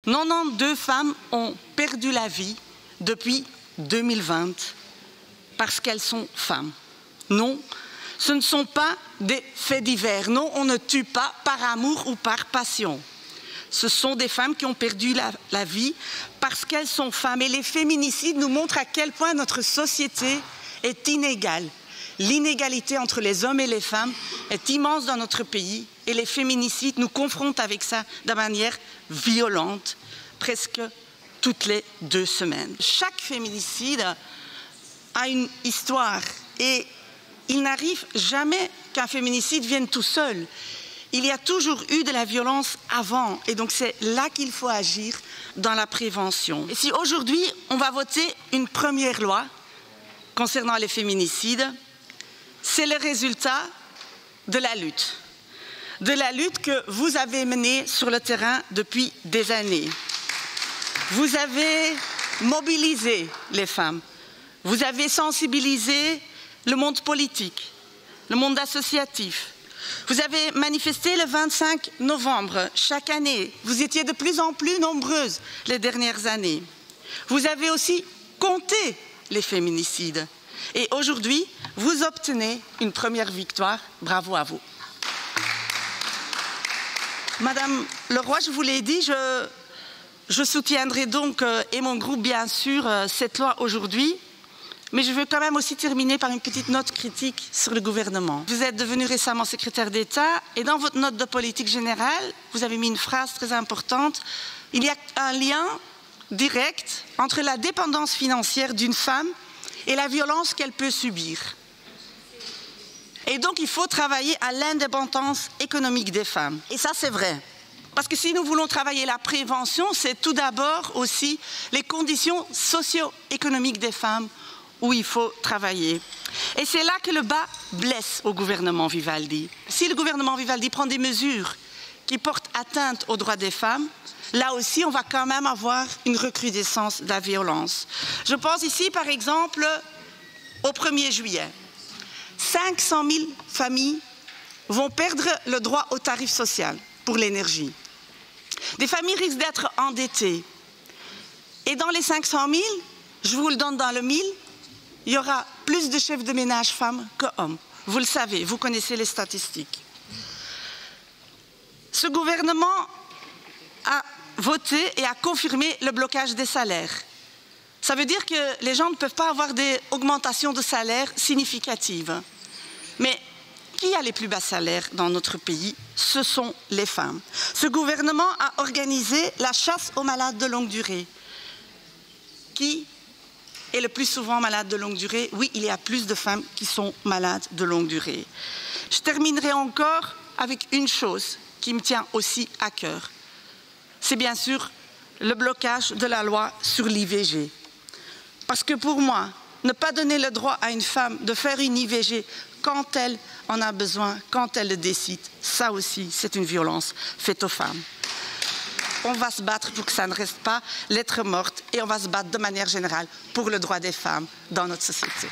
92 femmes ont perdu la vie depuis 2020 parce qu'elles sont femmes. Non, ce ne sont pas des faits divers. Non, on ne tue pas par amour ou par passion. Ce sont des femmes qui ont perdu la vie parce qu'elles sont femmes. Et les féminicides nous montrent à quel point notre société est inégale. L'inégalité entre les hommes et les femmes est immense dans notre pays et les féminicides nous confrontent avec ça de manière violente, presque toutes les 2 semaines. Chaque féminicide a une histoire et il n'arrive jamais qu'un féminicide vienne tout seul. Il y a toujours eu de la violence avant et donc c'est là qu'il faut agir dans la prévention. Et si aujourd'hui on va voter une première loi concernant les féminicides, c'est le résultat de la lutte que vous avez menée sur le terrain depuis des années. Vous avez mobilisé les femmes, vous avez sensibilisé le monde politique, le monde associatif. Vous avez manifesté le 25 novembre chaque année. Vous étiez de plus en plus nombreuses les dernières années. Vous avez aussi compté les féminicides. Et aujourd'hui, vous obtenez une première victoire. Bravo à vous. Madame Leroy, je vous l'ai dit, je soutiendrai donc, et mon groupe bien sûr, cette loi aujourd'hui. Mais je veux quand même aussi terminer par une petite note critique sur le gouvernement. Vous êtes devenu récemment secrétaire d'État et dans votre note de politique générale, vous avez mis une phrase très importante. Il y a un lien direct entre la dépendance financière d'une femme et la violence qu'elle peut subir. Et donc il faut travailler à l'indépendance économique des femmes. Et ça c'est vrai. Parce que si nous voulons travailler la prévention, c'est tout d'abord aussi les conditions socio-économiques des femmes où il faut travailler. Et c'est là que le bas blesse au gouvernement Vivaldi. Si le gouvernement Vivaldi prend des mesures qui portent atteinte aux droits des femmes, là aussi on va quand même avoir une recrudescence de la violence. Je pense ici par exemple au 1er juillet. 500 000 familles vont perdre le droit au tarif social pour l'énergie. Des familles risquent d'être endettées. Et dans les 500 000, je vous le donne dans le mille, il y aura plus de chefs de ménage femmes qu'hommes. Vous le savez, vous connaissez les statistiques. Ce gouvernement a voté et a confirmé le blocage des salaires. Ça veut dire que les gens ne peuvent pas avoir des augmentations de salaire significatives. Mais qui a les plus bas salaires dans notre pays? Ce sont les femmes. Ce gouvernement a organisé la chasse aux malades de longue durée. Qui est le plus souvent malade de longue durée? Oui, il y a plus de femmes qui sont malades de longue durée. Je terminerai encore avec une chose qui me tient aussi à cœur. C'est bien sûr le blocage de la loi sur l'IVG. Parce que pour moi, ne pas donner le droit à une femme de faire une IVG quand elle en a besoin, quand elle le décide, ça aussi, c'est une violence faite aux femmes. On va se battre pour que ça ne reste pas lettre morte et on va se battre de manière générale pour le droit des femmes dans notre société.